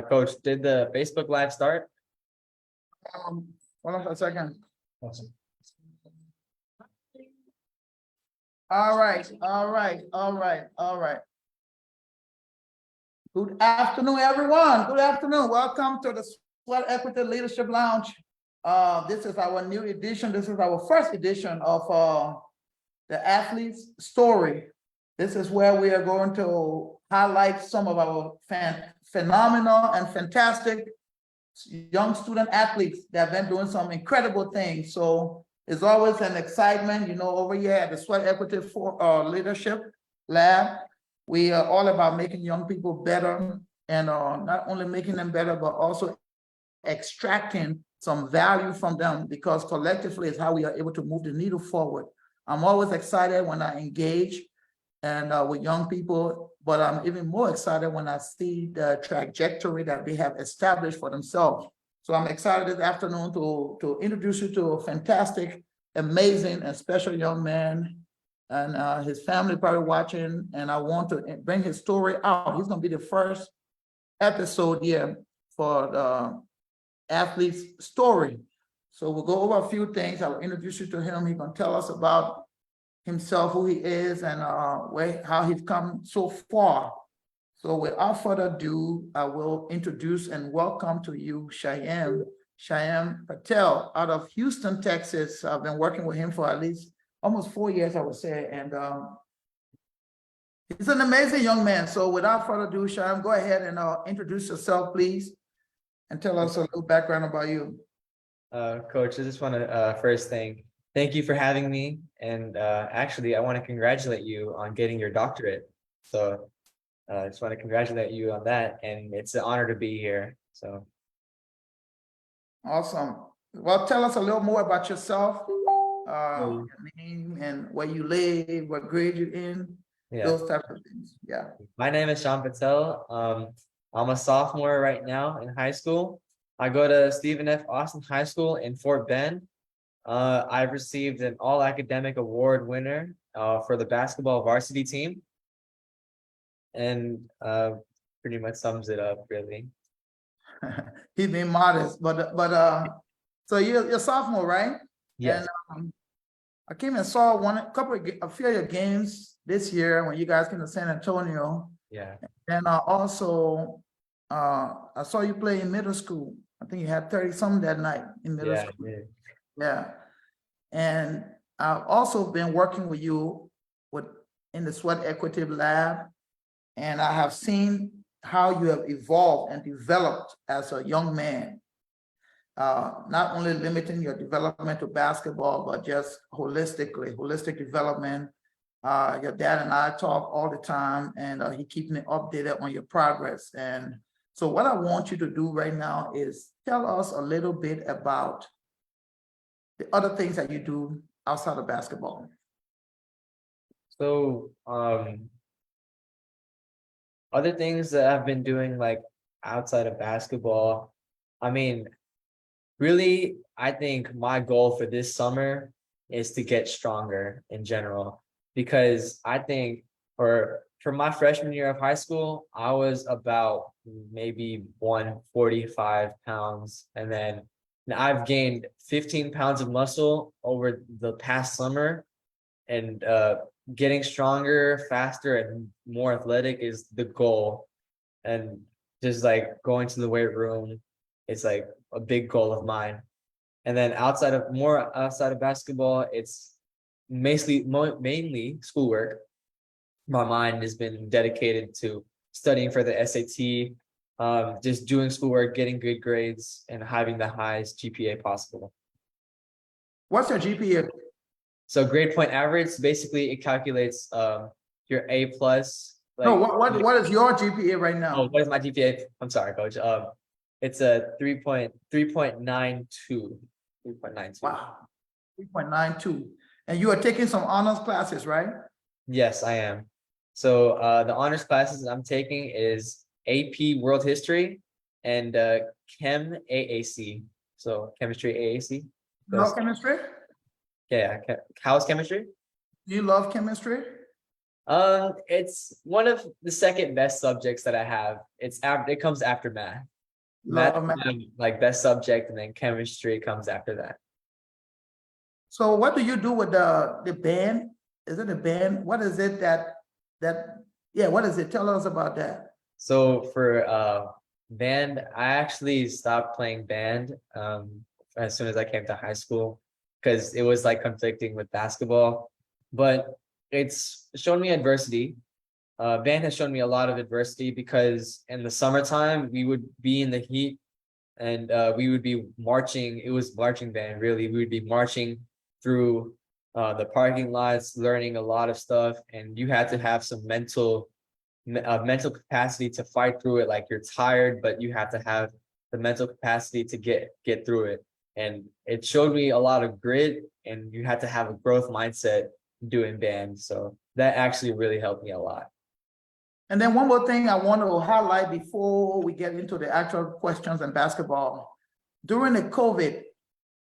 Coach, did the Facebook Live start? Hold on a second. All right. Good afternoon, everyone. Good afternoon. Welcome to the Sweat Equity Leadership Lounge. This is our new edition. This is our first edition of the Athlete's Story. This is where we are going to highlight some of our phenomenal and fantastic young student athletes that have been doing some incredible things. So it's always an excitement, over here at the Sweat Equity Leadership Lab. We are all about making young people better, and not only making them better, but also extracting some value from them, because collectively is how we are able to move the needle forward. I'm always excited when I engage and with young people, but I'm even more excited when I see the trajectory that they have established for themselves. So I'm excited this afternoon to introduce you to a fantastic, amazing, and special young man, and his family probably watching, and I want to bring his story out. He's going to be the first episode here for the Athlete's Story. So we'll go over a few things. I'll introduce you to him. He's going to tell us about himself, who he is, and how he's come so far. So without further ado, I will introduce and welcome to you SHYAM Patel out of Houston, Texas. I've been working with him for at least almost 4 years, I would say, and he's an amazing young man. So without further ado, SHYAM, go ahead and introduce yourself, please, and tell us a little background about you. Coach, I just want to first thank you for having me. And actually, I want to congratulate you on getting your doctorate. So I just want to congratulate you on that. And it's an honor to be here. So. Awesome. Well, tell us a little more about yourself, your name and where you live, what grade you're in, those types of things. Yeah. My name is SHYAM Patel. I'm a sophomore right now in high school. I go to Stephen F. Austin High School in Fort Bend. I've received an all-academic award winner for the basketball varsity team. And pretty much sums it up, really. He's being modest, but so you're a sophomore, right? Yes. And I came and saw a few of your games this year when you guys came to San Antonio. Yeah. And also I saw you play in middle school. I think you had 30-something that night in middle school. Yeah. And I've also been working with you in the Sweat Equity Lab, and I have seen how you have evolved and developed as a young man, not only limiting your development to basketball, but just holistic development. Your dad and I talk all the time, and he keeps me updated on your progress. And so what I want you to do right now is tell us a little bit about the other things that you do outside of basketball. So other things that I've been doing, like outside of basketball, I mean, really, I think my goal for this summer is to get stronger in general, because I think for my freshman year of high school, I was about maybe 145 pounds, and then I've gained 15 pounds of muscle over the past summer, and getting stronger, faster, and more athletic is the goal. And just like going to the weight room, it's like a big goal of mine. And then outside of basketball, it's mainly schoolwork. My mind has been dedicated to studying for the SAT, just doing schoolwork, getting good grades, and having the highest GPA possible. What's your GPA? So grade point average, basically it calculates your A plus. Like, no, what is your GPA right now? Oh, what is my GPA? I'm sorry, coach. It's a 3.92. 3.92. Wow, 3.92. And you are taking some honors classes, right? Yes, I am. So the honors classes I'm taking is AP World History and Chem AAC. So chemistry AAC. You love chemistry? Yeah, how's chemistry? Do you love chemistry? It's one of the second best subjects that I have. It comes after math. Math Love is math. my, like best subject, and then chemistry comes after that. So what do you do with the band? Is it a band? What is it yeah, what is it? Tell us about that. So for band, I actually stopped playing band as soon as I came to high school because it was like conflicting with basketball. But it's shown me adversity. Band has shown me a lot of adversity because in the summertime we would be in the heat and we would be marching. It was marching band, really. We would be marching through the parking lots, learning a lot of stuff, and you had to have some mental capacity to fight through it. Like you're tired, but you have to have the mental capacity to get through it. And it showed me a lot of grit, and you had to have a growth mindset doing band. So that actually really helped me a lot. And then one more thing I want to highlight before we get into the actual questions in basketball. During the COVID,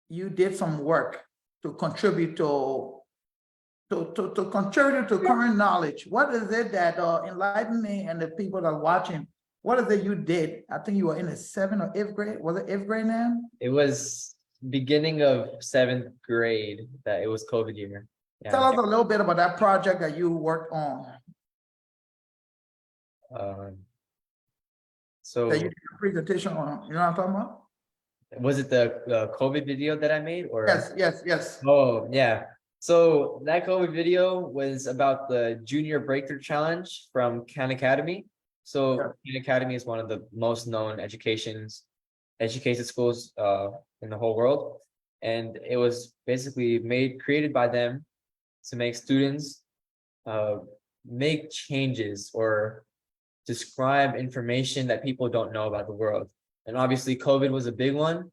you did some work to contribute to contribute to current knowledge. What is it that enlighten me and the people that are watching? What is it you did? I think you were in the 7th or 8th grade. Was it 8th grade now? It was beginning of 7th grade that it was COVID year. Tell us a little bit about that project that you worked on. So that you did a presentation on. You know what I'm talking about? Was it the COVID video that I made, or? Yes. Oh, yeah. So that COVID video was about the Junior Breakthrough Challenge from Khan Academy. So Khan Academy is one of the most known education schools in the whole world. And it was basically created by them to make students make changes or describe information that people don't know about the world. And obviously COVID was a big one.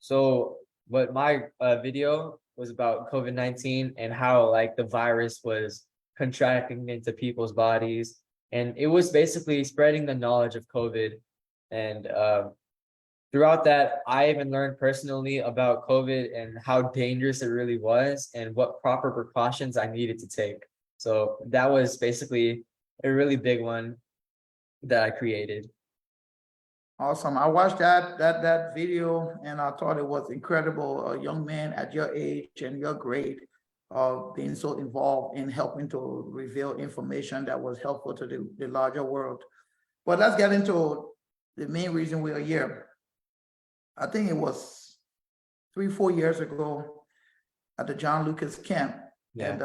So but my video was about COVID-19 and how like the virus was contracting into people's bodies. And it was basically spreading the knowledge of COVID. And throughout that, I even learned personally about COVID and how dangerous it really was and what proper precautions I needed to take. So that was basically a really big one that I created. Awesome. I watched that video and I thought it was incredible. A young man at your age and your grade being so involved in helping to reveal information that was helpful to the larger world. But let's get into the main reason we are here. I think it was 3-4 years ago at the John Lucas camp. Yeah. And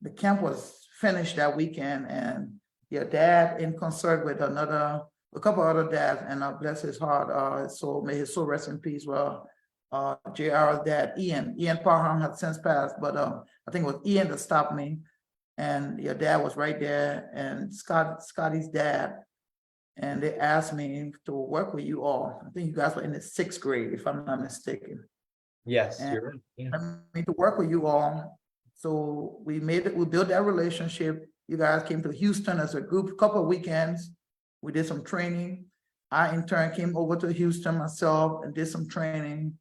the camp was finished that weekend, and your dad, in concert with a couple other dads, and bless his heart, so may his soul rest in peace. Well, JR's dad, Ian Parham, had since passed, but I think it was Ian that stopped me, and your dad was right there, and Scotty's dad, and they asked me to work with you all. I think you guys were in the 6th grade, if I'm not mistaken. Yes, And you're right. Yeah. I mean, to work with you all. So we built that relationship. You guys came to Houston as a group, a couple of weekends. We did some training. I, in turn, came over to Houston myself and did some training.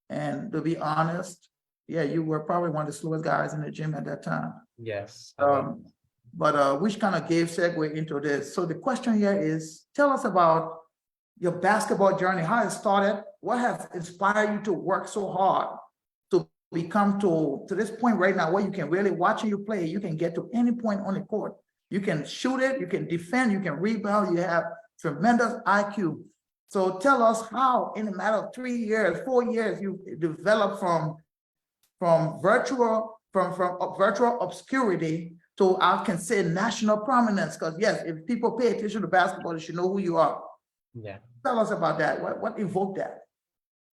And to be honest, yeah, you were probably one of the slowest guys in the gym at that time. Yes. But which kind of gave segue into this. So the question here is, tell us about your basketball journey, how it started, what has inspired you to work so hard to become to this point right now where you can really, watching you play, you can get to any point on the court. You can shoot it, you can defend, you can rebound, you have tremendous IQ. So tell us how, in a matter of 3 years, 4 years, you developed from virtual obscurity to, I can say, national prominence. Because yes, if people pay attention to basketball, they should know who you are. Yeah. Tell us about that. What evoked that?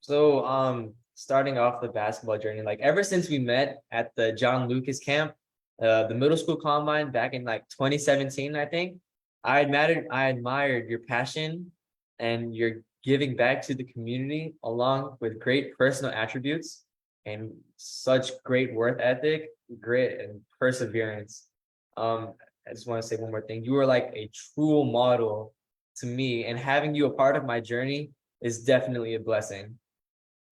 So starting off the basketball journey, like ever since we met at the John Lucas camp, the middle school combine back in like 2017, I think, I admired your passion and your giving back to the community, along with great personal attributes and such great work ethic, grit, and perseverance. I just want to say one more thing. You are like a true model to me, and having you a part of my journey is definitely a blessing.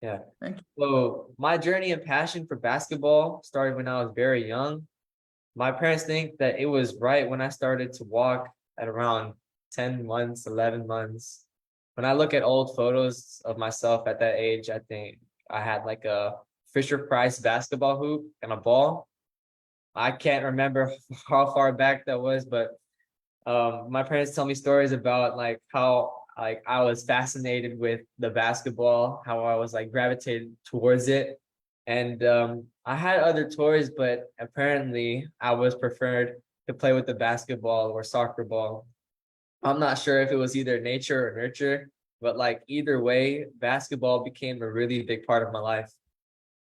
Yeah. Thank you. So my journey and passion for basketball started when I was very young. My parents think that it was right when I started to walk at around 10 months, 11 months. When I look at old photos of myself at that age, I think I had like a Fisher Price basketball hoop and a ball. I can't remember how far back that was, but my parents tell me stories about like how like I was fascinated with the basketball, how I was like gravitated towards it. And I had other toys, but apparently I was preferred to play with the basketball or soccer ball. I'm not sure if it was either nature or nurture, but like either way, basketball became a really big part of my life.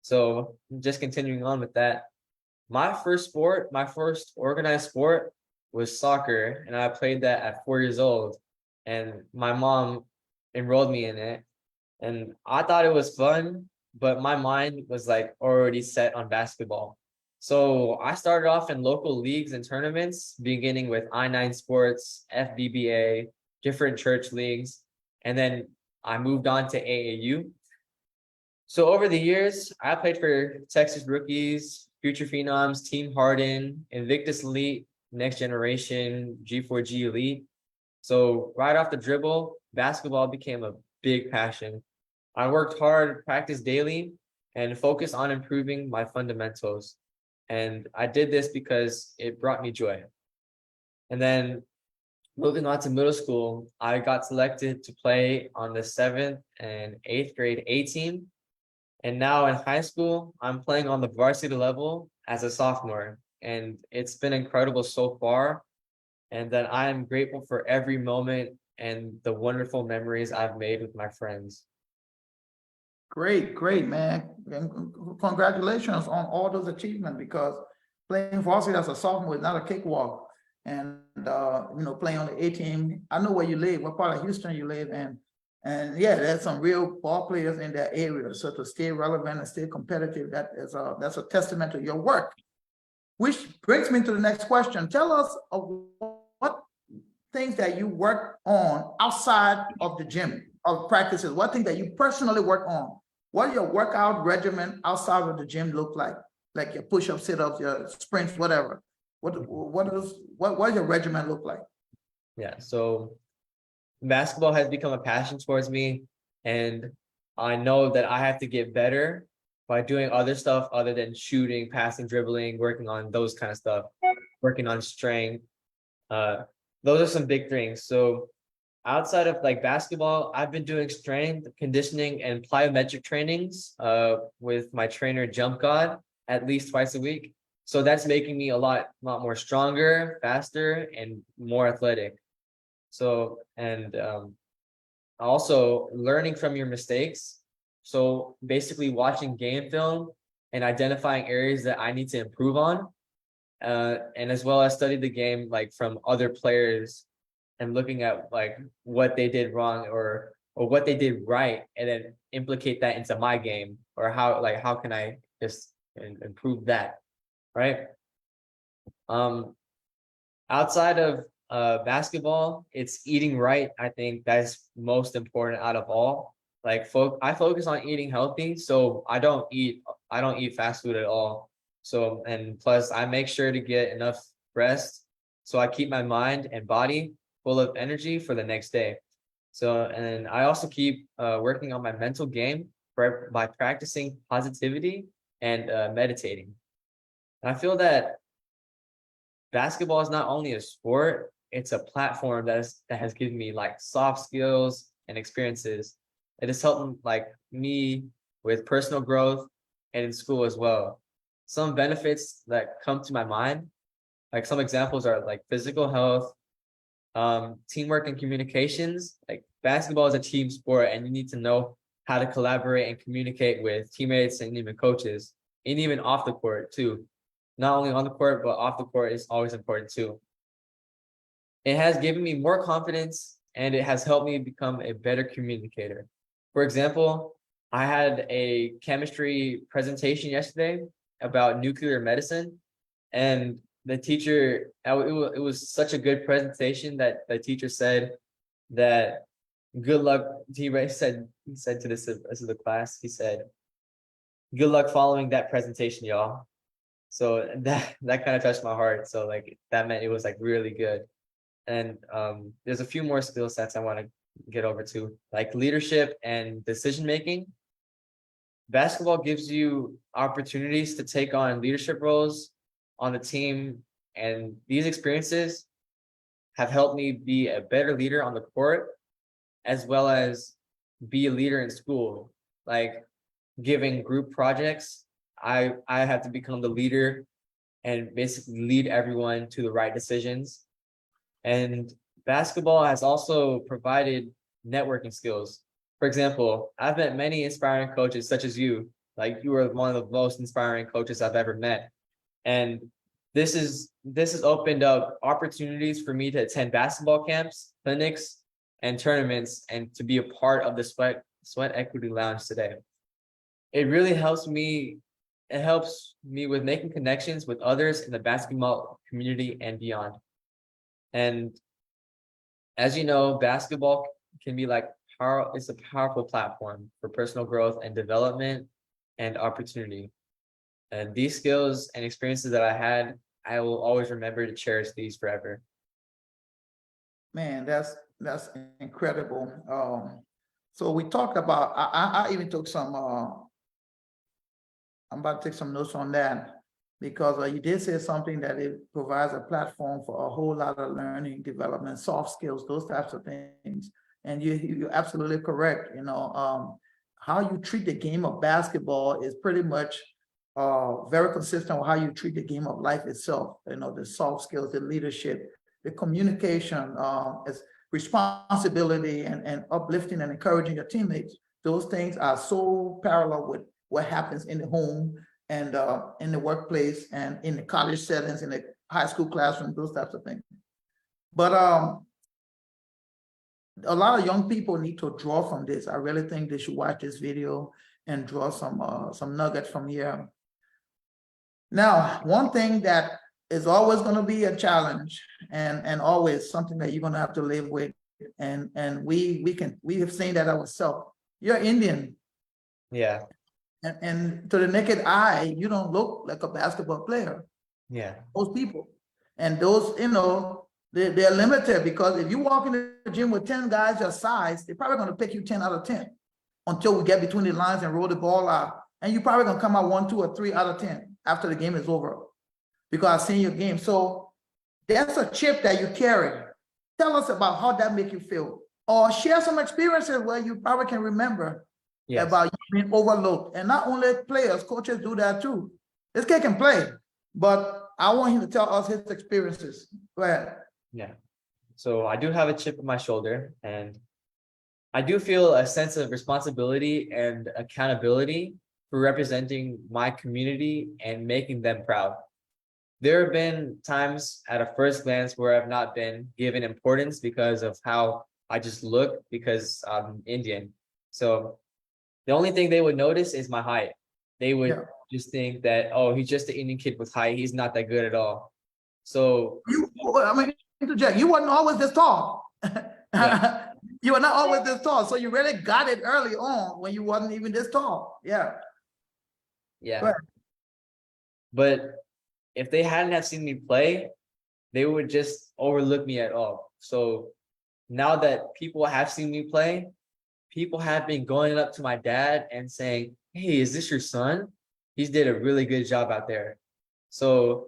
So just continuing on with that, my first organized sport was soccer, and I played that at 4 years old. And my mom enrolled me in it, and I thought it was fun, but my mind was like already set on basketball. So I started off in local leagues and tournaments, beginning with I-9 Sports, FBBA, different church leagues, and then I moved on to AAU. So over the years, I played for Texas Rookies, Future Phenoms, Team Harden, Invictus Elite, Next Generation, G4G Elite. So right off the dribble, basketball became a big passion. I worked hard, practiced daily, and focused on improving my fundamentals. And I did this because it brought me joy. And then moving on to middle school, I got selected to play on the 7th and 8th grade A team. And now in high school, I'm playing on the varsity level as a sophomore. And it's been incredible so far. And that I am grateful for every moment and the wonderful memories I've made with my friends. Great, great, man. And congratulations on all those achievements, because playing varsity as a sophomore is not a cakewalk. And playing on the A team, I know where you live, what part of Houston you live in. And yeah, there's some real ball players in that area. So to stay relevant and stay competitive, that's a testament to your work. Which brings me to the next question. Tell us of what things that you work on outside of the gym, of practices, what things that you personally work on. What your workout regimen outside of the gym look like your push-ups, sit-ups, your sprints, whatever. What does your regimen look like? Yeah, so basketball has become a passion towards me, and I know that I have to get better by doing other stuff other than shooting, passing, dribbling, working on those kind of stuff, working on strength. Uh, those are some big things. So outside of like basketball, I've been doing strength, conditioning, and plyometric trainings with my trainer Jump God at least twice a week. So that's making me a lot more stronger, faster, and more athletic. So and also learning from your mistakes. So basically watching game film and identifying areas that I need to improve on. And as well as study the game like from other players and looking at like what they did wrong or what they did right, and then implicate that into my game, or how can I just improve that, right? Um, outside of basketball, it's eating right. I think that's most important out of all. Like I focus on eating healthy, so I don't eat fast food at all. So and plus I make sure to get enough rest so I keep my mind and body full of energy for the next day. So and I also keep working on my mental game by practicing positivity and meditating. And I feel that basketball is not only a sport, it's a platform that has given me like soft skills and experiences. It has helped like me with personal growth and in school as well. Some benefits that come to my mind, like some examples are like physical health, teamwork and communications. Like basketball is a team sport, and you need to know how to collaborate and communicate with teammates and even coaches, and even off the court too. Not only on the court, but off the court is always important too. It has given me more confidence, and it has helped me become a better communicator. For example, I had a chemistry presentation yesterday about nuclear medicine, and the teacher, it was such a good presentation that the teacher said that good luck. He said to the class, he said, good luck following that presentation, y'all. So that kind of touched my heart. So like that meant it was like really good. And there's a few more skill sets I want to get over to, like leadership and decision making. Basketball gives you opportunities to take on leadership roles on the team, and these experiences have helped me be a better leader on the court, as well as be a leader in school. Like giving group projects, I have to become the leader and basically lead everyone to the right decisions. And basketball has also provided networking skills. For example, I've met many inspiring coaches such as you. Like you are one of the most inspiring coaches I've ever met. And this has opened up opportunities for me to attend basketball camps, clinics, and tournaments, and to be a part of the Sweat Equity Lounge today. It really helps me. It helps me with making connections with others in the basketball community and beyond. And as you know, basketball can be like it's a powerful platform for personal growth and development and opportunity. And these skills and experiences that I had, I will always remember to cherish these forever. Man, that's incredible. So we talked about. I even took some. I'm about to take some notes on that because you did say something that it provides a platform for a whole lot of learning, development, soft skills, those types of things. And you're absolutely correct. How you treat the game of basketball is pretty much very consistent with how you treat the game of life itself. The soft skills, the leadership, the communication, is responsibility, and uplifting and encouraging your teammates. Those things are so parallel with what happens in the home and in the workplace and in the college settings, in the high school classroom, those types of things. But a lot of young people need to draw from this. I really think they should watch this video and draw some nuggets from here. Now, one thing that is always going to be a challenge and always something that you're going to have to live with, and we have seen that ourselves. You're Indian. Yeah. And to the naked eye, you don't look like a basketball player. Yeah. Most people. And those, they're limited because if you walk in the gym with 10 guys your size, they're probably going to pick you 10 out of 10 until we get between the lines and roll the ball out. And you're probably going to come out 1, 2, or 3 out of 10 after the game is over because I've seen your game. So that's a chip that you carry. Tell us about how that make you feel, or share some experiences where you probably can remember. Yes. About you being overlooked. And not only players, coaches do that too. This kid can play, but I want him to tell us his experiences. Go ahead. Yeah. So I do have a chip on my shoulder, and I do feel a sense of responsibility and accountability for representing my community and making them proud. There have been times at a first glance where I've not been given importance because of how I just look, because I'm Indian. So the only thing they would notice is my height. They would just think that, oh, he's just an Indian kid with height. He's not that good at all. So interject. You weren't always this tall. Yeah. You were not always this tall. So you really got it early on when you wasn't even this tall. Yeah. Yeah. But if they hadn't have seen me play, they would just overlook me at all. So now that people have seen me play, people have been going up to my dad and saying, hey, is this your son? He's did a really good job out there. So,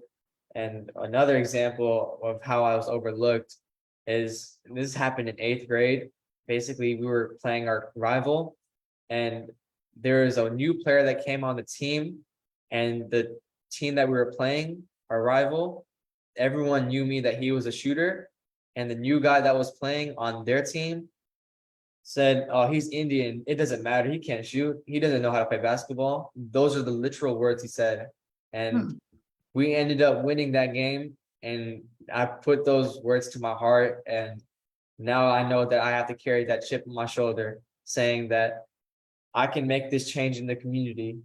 and another example of how I was overlooked is, this happened in 8th grade. Basically, we were playing our rival, and there is a new player that came on the team, and the team that we were playing, our rival, everyone knew me that he was a shooter, and the new guy that was playing on their team said, oh, he's Indian. It doesn't matter. He can't shoot. He doesn't know how to play basketball. Those are the literal words he said. And we ended up winning that game. And I put those words to my heart. And now I know that I have to carry that chip on my shoulder, saying that I can make this change in the community,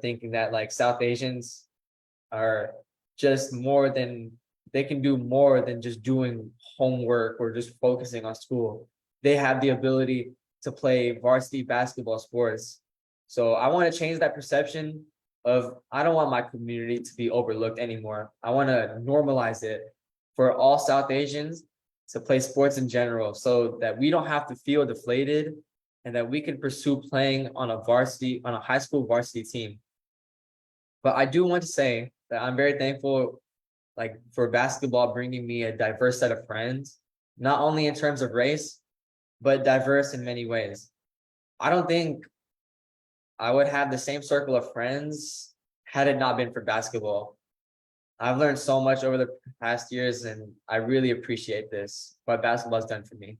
thinking that like South Asians are just more than they can do more than just doing homework or just focusing on school. They have the ability to play varsity basketball sports. So I want to change that perception of I don't want my community to be overlooked anymore. I want to normalize it for all South Asians to play sports in general so that we don't have to feel deflated and that we can pursue playing on a high school varsity team. But I do want to say that I'm very thankful like for basketball bringing me a diverse set of friends, not only in terms of race, but diverse in many ways. I don't think I would have the same circle of friends had it not been for basketball. I've learned so much over the past years, and I really appreciate this, what basketball's done for me.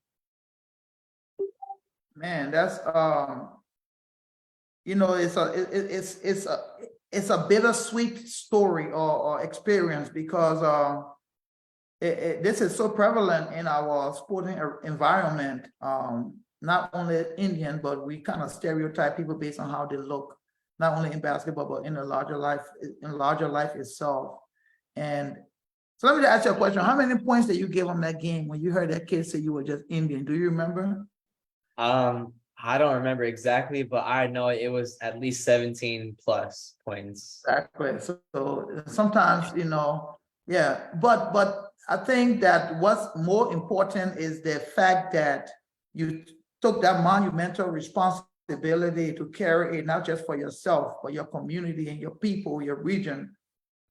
Man, that's it's a bittersweet story or experience because this is so prevalent in our sporting environment. Not only Indian, but we kind of stereotype people based on how they look, not only in basketball, but in larger life itself. And so let me ask you a question. How many points did you give on that game when you heard that kid say you were just Indian? Do you remember? I don't remember exactly, but I know it was at least 17 plus points. Exactly. So sometimes, yeah, but I think that what's more important is the fact that you took that monumental responsibility to carry it, not just for yourself, but your community and your people, your region.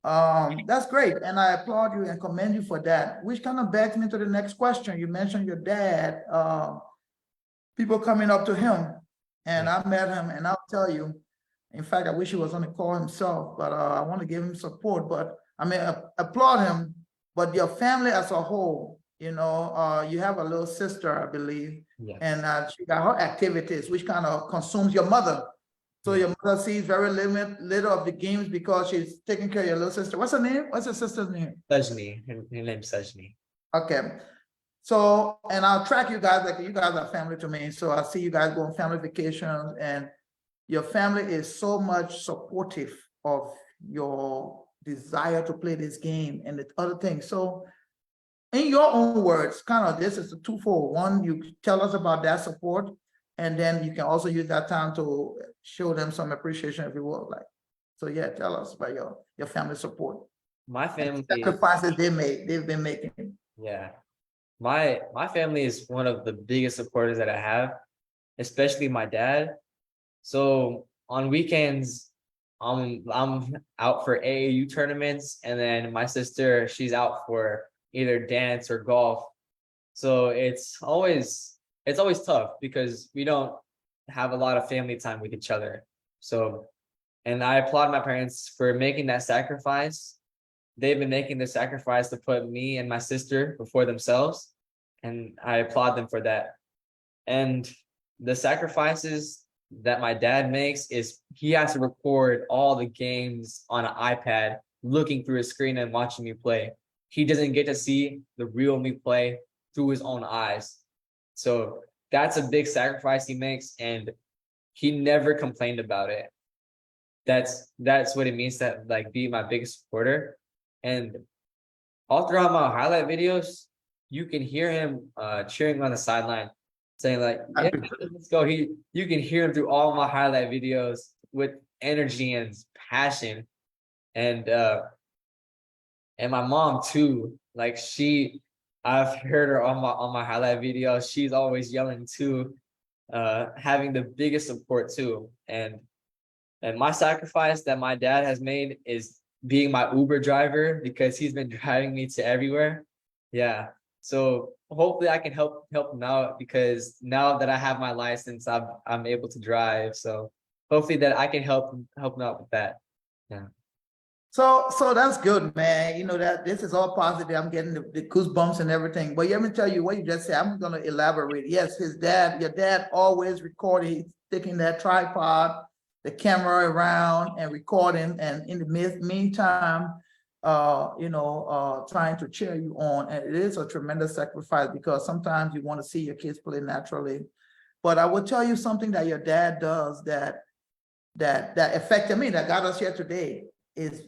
That's great. And I applaud you and commend you for that, which kind of begs me to the next question. You mentioned your dad, people coming up to him, and I met him, and I'll tell you, in fact, I wish he was on the call himself, but I want to give him support, but I mean, applaud him, but your family as a whole, you have a little sister, I believe, Yes. and she got her activities, which kind of consumes your mother. So your mother sees very little of the games because she's taking care of your little sister. What's her name? What's your sister's name? Sajni. Her name's Sajni. Okay. So, and I'll track you guys, like you guys are family to me. So I see you guys go on family vacations, and your family is so much supportive of your desire to play this game and the other things. So in your own words, kind of this is a twofold. One, you tell us about that support, and then you can also use that time to show them some appreciation if you would like. So yeah, tell us about your family support. My family sacrifices they've been making. Yeah. My family is one of the biggest supporters that I have, especially my dad. So on weekends, I'm out for AAU tournaments, and then my sister, she's out for either dance or golf. So it's always tough because we don't have a lot of family time with each other. So, and I applaud my parents for making that sacrifice. They've been making the sacrifice to put me and my sister before themselves, and I applaud them for that. And the sacrifices that my dad makes is he has to record all the games on an iPad, looking through a screen and watching me play. He doesn't get to see the real me play through his own eyes. So that's a big sacrifice he makes, and he never complained about it. That's what it means to like be my biggest supporter. And all throughout my highlight videos, you can hear him cheering on the sideline, saying like, "Yeah, let's go." You can hear him through all my highlight videos with energy and passion, and my mom too. Like I've heard her on my highlight videos. She's always yelling too, having the biggest support too. And my sacrifice that my dad has made is being my Uber driver because he's been driving me to everywhere. Yeah. So hopefully I can help him out because now that I have my license, I'm able to drive. So hopefully that I can help him out with that. Yeah. So that's good, man. That this is all positive. I'm getting the goosebumps and everything. But let me tell you what you just said. I'm gonna elaborate. Yes, your dad always recorded. He's taking that tripod, the camera around and recording, and in the meantime, trying to cheer you on. And it is a tremendous sacrifice because sometimes you want to see your kids play naturally. But I will tell you something that your dad does that affected me, that got us here today, is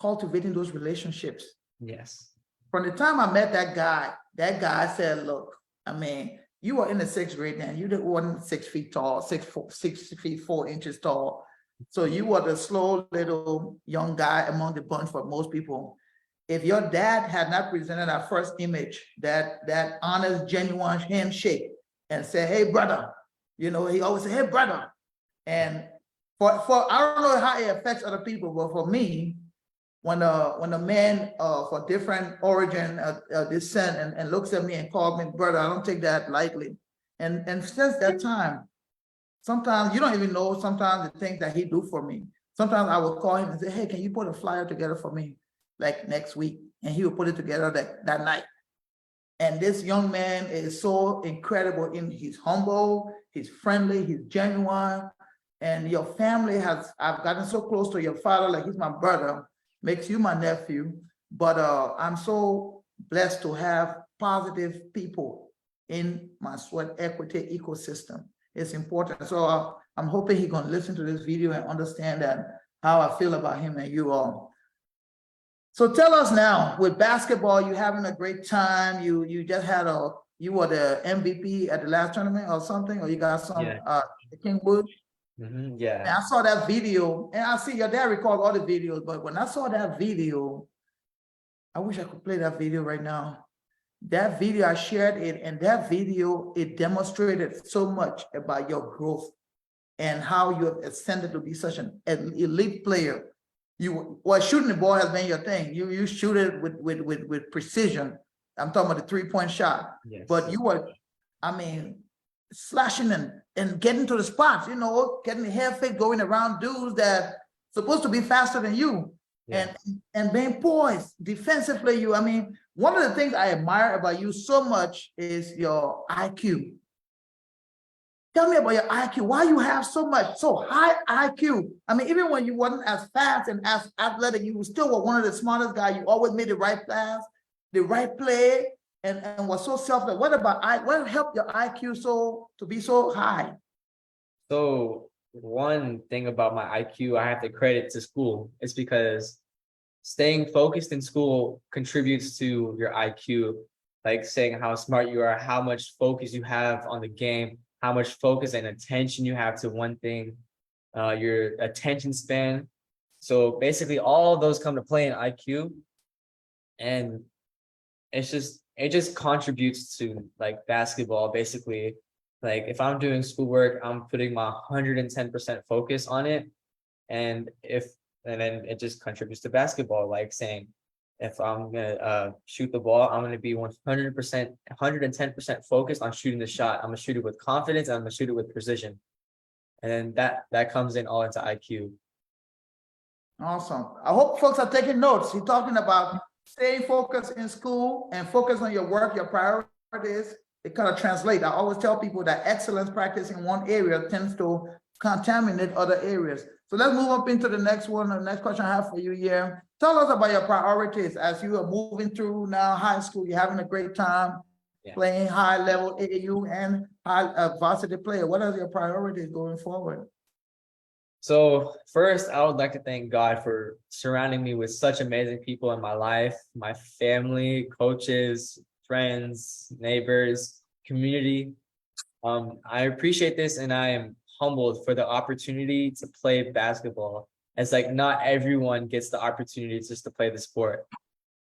cultivating those relationships. Yes. From the time I met that guy said, look, I mean, you were in the 6th grade then, you wasn't 6 feet tall, 6 feet 4 inches tall. So you were the slow little young guy among the bunch for most people. If your dad had not presented that first image, that honest, genuine handshake and say, hey, brother, you know, he always say, hey, brother. And for I don't know how it affects other people, but for me, when a man for different origin, descent, and looks at me and calls me brother, I don't take that lightly. And since that time, sometimes you don't even know sometimes the things that he do for me. Sometimes I will call him and say, hey, can you put a flyer together for me, like next week? And he will put it together that night. And this young man is so incredible. He's humble, he's friendly, he's genuine. And your family I've gotten so close to your father, like he's my brother, makes you my nephew. But I'm so blessed to have positive people in my sweat equity ecosystem. It's important. So I'm hoping he's gonna listen to this video and understand that how I feel about him and you all. So tell us now, with basketball, you having a great time. You just had you were the MVP at the last tournament or something, or you got some the Kingwood. Yeah. And I saw that video, and I see your dad record all the videos, but when I saw that video, I wish I could play that video right now. That video, I shared it, and that video, it demonstrated so much about your growth and how you have ascended to be such an elite player. Shooting the ball has been your thing. You shoot it with precision. I'm talking about the 3-point shot. Yes. But you were, I mean, slashing and getting to the spots, you know, getting the hair fake, going around dudes that supposed to be faster than you. Yeah. And being poised defensively. I mean, one of the things I admire about you so much is your IQ. Tell me about your IQ. Why you have so high IQ? I mean, even when you wasn't as fast and as athletic, you still were one of the smartest guys. You always made the right pass, the right play, and was so selfless. What helped your IQ to be so high? So one thing about my IQ, I have to credit to school. It's because staying focused in school contributes to your IQ, like saying how smart you are, how much focus you have on the game, how much focus and attention you have to one thing, your attention span. So basically all of those come to play in IQ. And it just contributes to like basketball. Basically, like if I'm doing schoolwork, I'm putting my 110% focus on it. And then it just contributes to basketball, like saying, if I'm gonna shoot the ball, I'm gonna be 100%, 110% focused on shooting the shot. I'm gonna shoot it with confidence, and I'm gonna shoot it with precision. And then that comes in all into IQ. Awesome. I hope folks are taking notes. You're talking about staying focused in school and focus on your work, your priorities. It kind of translates. I always tell people that excellence practice in one area tends to contaminate other areas. So let's move up into the next one. The next question I have for you here. Tell us about your priorities as you are moving through now high school. You're having a great time playing high level AAU and high varsity player. What are your priorities going forward? So first, I would like to thank God for surrounding me with such amazing people in my life, my family, coaches, friends, neighbors, community. I appreciate this, and I am humbled for the opportunity to play basketball. It's like not everyone gets the opportunity just to play the sport.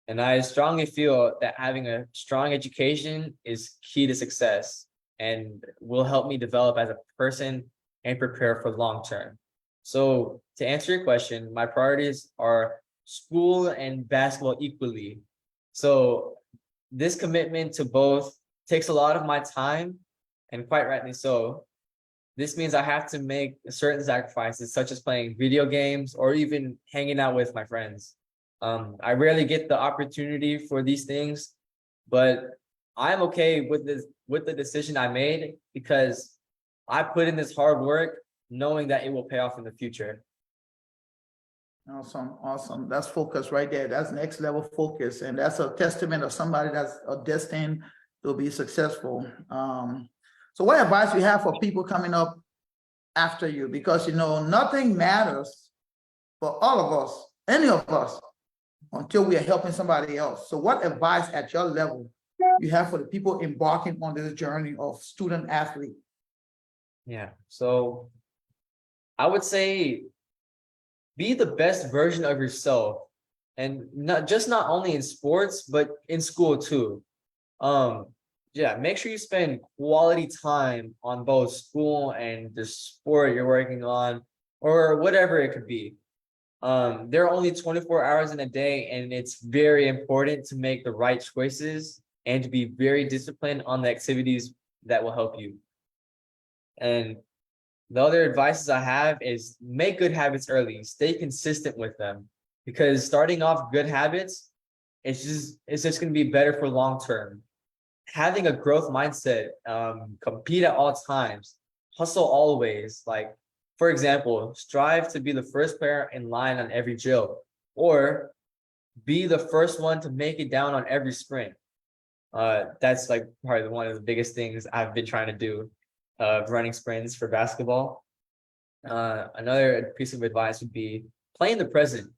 And I strongly feel that having a strong education is key to success and will help me develop as a person and prepare for long term. So to answer your question, my priorities are school and basketball equally. So this commitment to both takes a lot of my time, and quite rightly so. This means I have to make certain sacrifices, such as playing video games or even hanging out with my friends. I rarely get the opportunity for these things, but I'm okay with the decision I made because I put in this hard work knowing that it will pay off in the future. Awesome. That's focus right there. That's next level focus. And that's a testament of somebody that's destined to be successful. So what advice do you have for people coming up after you? Because, you know, nothing matters for all of us, any of us, until we are helping somebody else. So what advice at your level you have for the people embarking on this journey of student athlete? Yeah. So I would say be the best version of yourself, and not only in sports, but in school too. Um, yeah, make sure you spend quality time on both school and the sport you're working on, or whatever it could be. There are only 24 hours in a day, and it's very important to make the right choices and to be very disciplined on the activities that will help you. And the other advices I have is make good habits early, stay consistent with them, because starting off good habits, it's just going to be better for long term. Having a growth mindset, compete at all times, hustle always. Like, for example, strive to be the first player in line on every drill, or be the first one to make it down on every sprint. That's like probably one of the biggest things I've been trying to do, running sprints for basketball. Another piece of advice would be play in the present.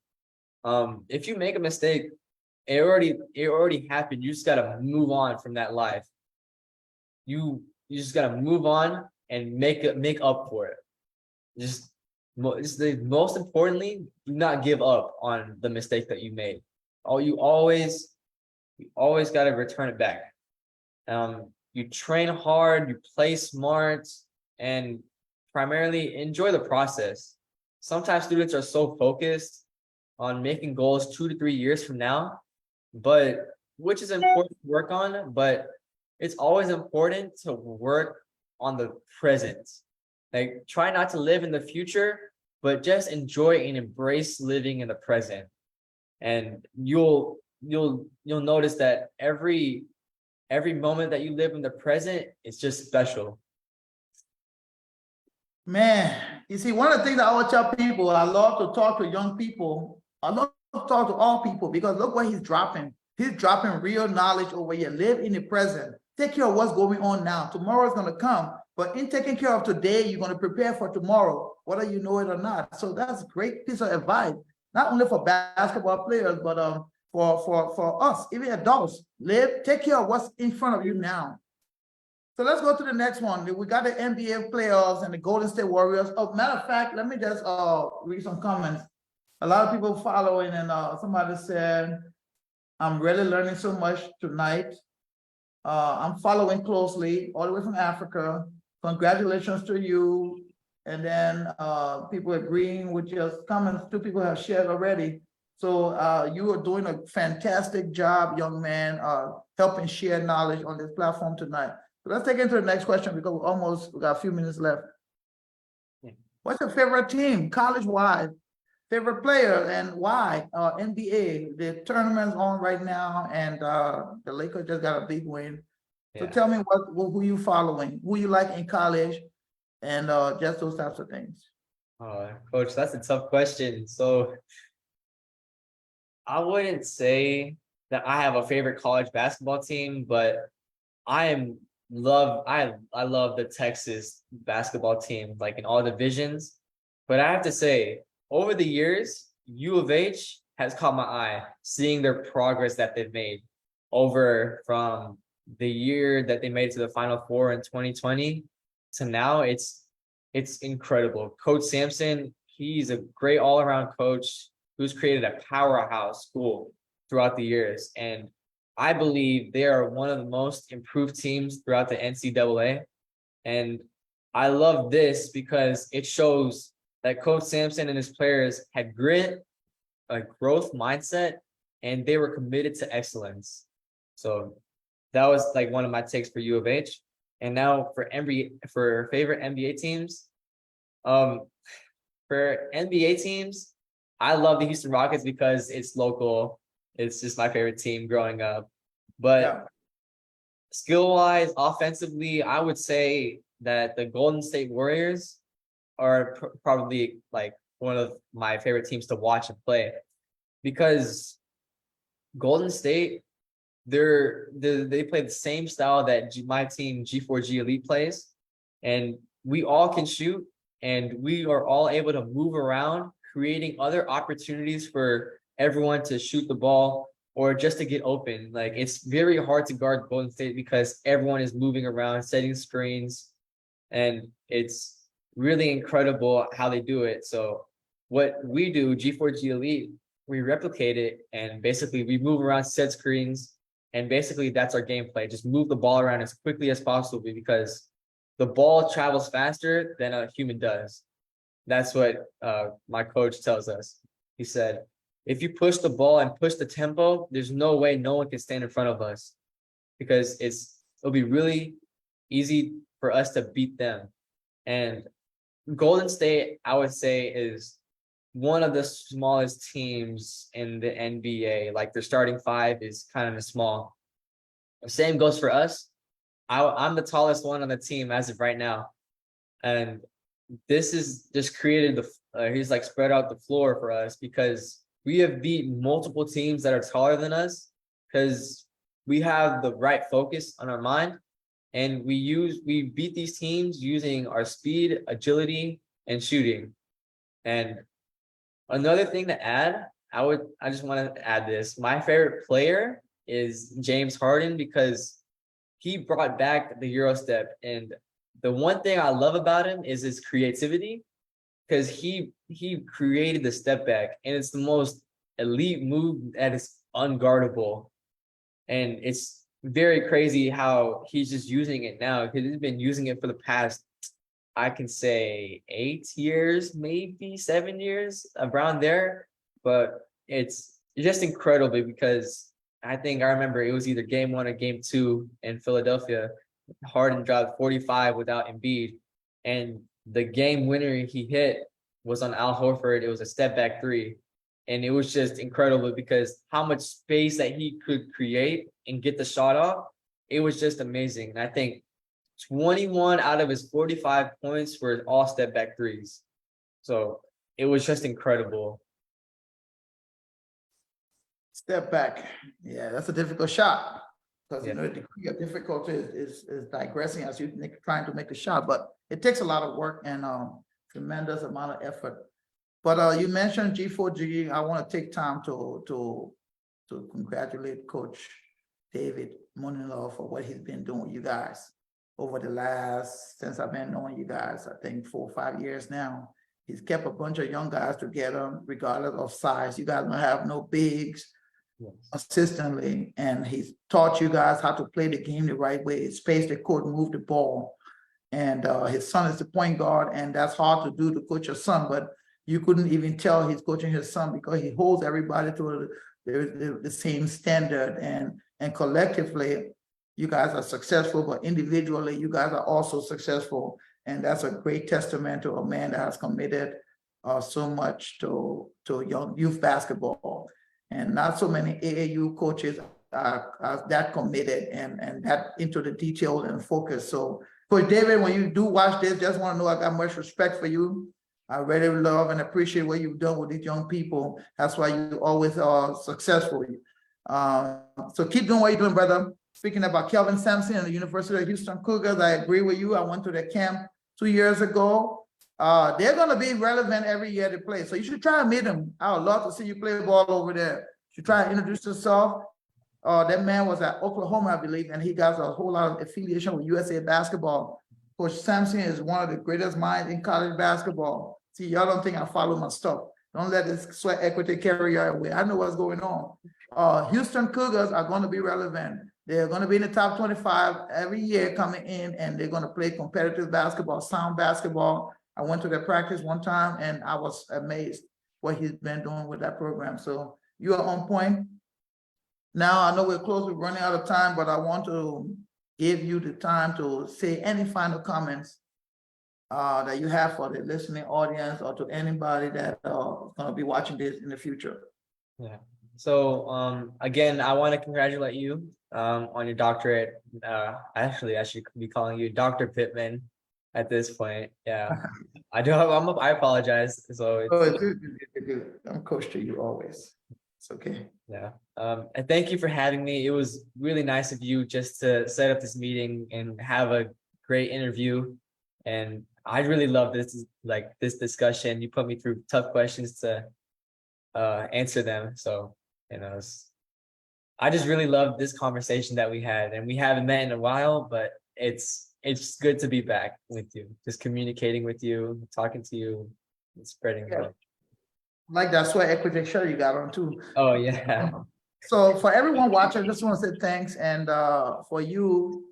If you make a mistake, it already happened. You just gotta move on from that life. You just gotta move on and make up for it. Just the most importantly, do not give up on the mistake that you made. You always got to return it back. You train hard, you play smart, and primarily enjoy the process. Sometimes students are so focused on making goals 2 to 3 years from now, but which is important to work on, but it's always important to work on the present. Like, try not to live in the future, but just enjoy and embrace living in the present. And you'll notice that every moment that you live in the present is just special. Man, you see, one of the things I always tell people, I love to talk to young people. I love to talk to all people because look what he's dropping. He's dropping real knowledge over here. Live in the present. Take care of what's going on now. Tomorrow is going to come. But in taking care of today, you're going to prepare for tomorrow, whether you know it or not. So that's a great piece of advice, not only for basketball players, but for us, even adults. Take care of what's in front of you now. So let's go to the next one. We got the NBA playoffs and the Golden State Warriors. Oh, matter of fact, let me just read some comments. A lot of people following, and somebody said, I'm really learning so much tonight. I'm following closely all the way from Africa. Congratulations to you. And then people agreeing with your comments. 2 people have shared already. So you are doing a fantastic job, young man, helping share knowledge on this platform tonight. So let's take it to the next question because we got a few minutes left. What's your favorite team, college-wide? Favorite player and why? NBA, the tournament's on right now, and the Lakers just got a big win. So tell me who you following, who you like in college, and just those types of things. Coach, that's a tough question. So I wouldn't say that I have a favorite college basketball team, but I love the Texas basketball team, like in all divisions. But I have to say, over the years, U of H has caught my eye, seeing their progress that they've made over from the year that they made it to the Final Four in 2020 to now. It's incredible. Coach Sampson, he's a great all-around coach who's created a powerhouse school throughout the years. And I believe they are one of the most improved teams throughout the NCAA. And I love this because it shows that Coach Sampson and his players had grit, a growth mindset, and they were committed to excellence. So that was like one of my takes for U of H. And now for favorite NBA teams, for NBA teams, I love the Houston Rockets because it's local. It's just my favorite team growing up. But skill-wise, offensively, I would say that the Golden State Warriors are probably like one of my favorite teams to watch and play, because Golden State, they play the same style that my team G4G Elite plays, and we all can shoot, and we are all able to move around, creating other opportunities for everyone to shoot the ball or just to get open. Like it's very hard to guard Golden State because everyone is moving around, setting screens, and it's really incredible how they do it. So what we do, G4G Elite, we replicate it and basically we move around, set screens, and basically that's our gameplay. Just move the ball around as quickly as possible because the ball travels faster than a human does. That's what my coach tells us. He said, if you push the ball and push the tempo, there's no way no one can stand in front of us because it'll be really easy for us to beat them. And Golden State, I would say, is one of the smallest teams in the NBA. Like their starting five is kind of small. Same goes for us. I'm the tallest one on the team as of right now. And this is just created he's like spread out the floor for us because we have beat multiple teams that are taller than us because we have the right focus on our mind. And we beat these teams using our speed, agility, and shooting. And another thing to add, I just want to add this. My favorite player is James Harden because he brought back the Euro step. And the one thing I love about him is his creativity because he created the step back and it's the most elite move that is unguardable. And it's very crazy how he's just using it now because he's been using it for the past, I can say 8 years, maybe 7 years, around there. But it's just incredible because I remember it was either game 1 or game 2 in Philadelphia. Harden dropped 45 without Embiid, and the game winner he hit was on Al Horford. It was a step back 3. And it was just incredible because how much space that he could create and get the shot off, it was just amazing. And I think 21 out of his 45 points were all step back 3s. So it was just incredible. Step back. Yeah, that's a difficult shot. Because Yeah. the degree of difficulty is digressing as you're trying to make the shot, but it takes a lot of work and tremendous amount of effort. But you mentioned G4G. I want to take time to congratulate Coach David Moninlo for what he's been doing with you guys over the since I've been knowing you guys, I think 4 or 5 years now. He's kept a bunch of young guys together, regardless of size. You guys don't have no bigs. Yes. Consistently, and he's taught you guys how to play the game the right way, space the court, move the ball. And his son is the point guard, and that's hard to do to coach your son, but you couldn't even tell he's coaching his son because he holds everybody to the same standard, and collectively you guys are successful, but individually you guys are also successful. And that's a great testament to a man that has committed so much to young youth basketball. And not so many AAU coaches are that committed and that into the detail and focus. So Coach David, when you do watch this, just want to know I got much respect for you. I really love and appreciate what you've done with these young people. That's why you always are successful. So keep doing what you're doing, brother. Speaking about Kelvin Sampson and the University of Houston Cougars, I agree with you. I went to their camp 2 years ago. They're going to be relevant every year to play. So you should try to meet them. I would love to see you play ball over there. You should try to introduce yourself. That man was at Oklahoma, I believe, and he got a whole lot of affiliation with USA basketball. Coach Sampson is one of the greatest minds in college basketball. See, y'all don't think I follow my stuff. Don't let this sweat equity carry you away. I know what's going on. Houston Cougars are going to be relevant. They're going to be in the top 25 every year coming in, and they're going to play competitive basketball, sound basketball. I went to their practice one time, and I was amazed what he's been doing with that program. So you are on point. Now, I know we're close, we're running out of time, but I want to give you the time to say any final comments that you have for the listening audience or to anybody that is going to be watching this in the future. Yeah. So again, I want to congratulate you on your doctorate. Actually, I should be calling you Dr. Pitman at this point. Yeah. I apologize. So I'm coach to you always. It's okay. Yeah. And thank you for having me. It was really nice of you just to set up this meeting and have a great interview. And I really love this discussion. You put me through tough questions to answer them. So, I just really love this conversation that we had, and we haven't met in a while, but it's good to be back with you, just communicating with you, talking to you, and spreading Yeah. love. Like that sweat equity shirt you got on too. Oh yeah. So for everyone watching, I just want to say thanks. And for you,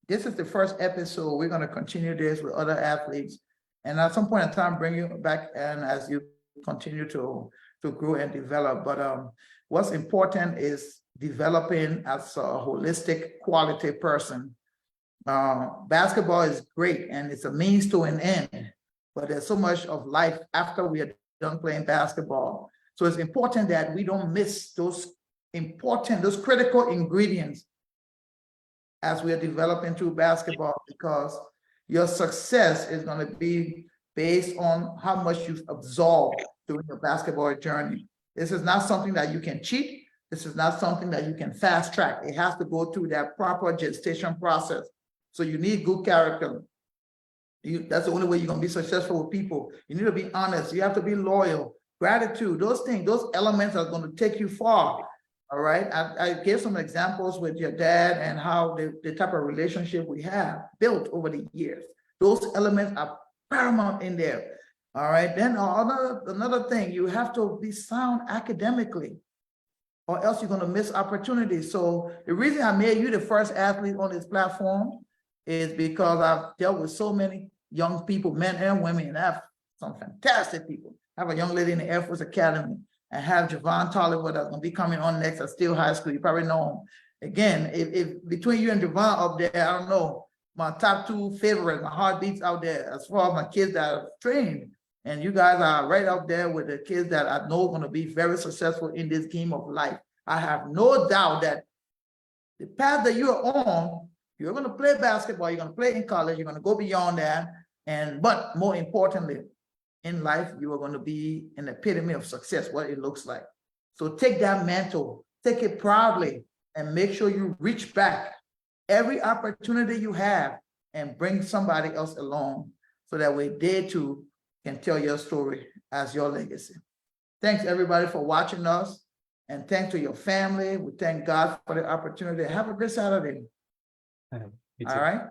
this is the first episode. We're going to continue this with other athletes. And at some point in time, bring you back and as you continue to grow and develop. But what's important is developing as a holistic quality person. Basketball is great and it's a means to an end, but there's so much of life after we are done playing basketball. So it's important that we don't miss those critical ingredients as we are developing through basketball, because your success is going to be based on how much you've absorbed during your basketball journey. This is not something that you can cheat. This is not something that you can fast track. It has to go through that proper gestation process. So you need good character. That's the only way you're going to be successful with people. You need to be honest. You have to be loyal. Gratitude, those things, those elements are going to take you far. All right. I gave some examples with your dad and how the type of relationship we have built over the years. Those elements are paramount in there. All right. Then another thing, you have to be sound academically, or else you're going to miss opportunities. So the reason I made you the first athlete on this platform is because I've dealt with so many young people, men and women, and I have some fantastic people. I have a young lady in the Air Force Academy. I have Javon Tolliver that's going to be coming on next at Steele High School. You probably know him. Again, if between you and Javon up there, I don't know, my top two favorites, my heartbeats out there as far as my kids that I've trained. And you guys are right up there with the kids that I know are going to be very successful in this game of life. I have no doubt that the path that you're on, you're going to play basketball, you're going to play in college, you're going to go beyond that. But more importantly, in life, you are going to be an epitome of success, what it looks like. So take that mantle, take it proudly, and make sure you reach back every opportunity you have and bring somebody else along so that way they too can tell your story as your legacy. Thanks everybody for watching us, and thanks to your family. We thank God for the opportunity. Have a great Saturday. You too. All right.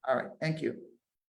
All right. Thank you.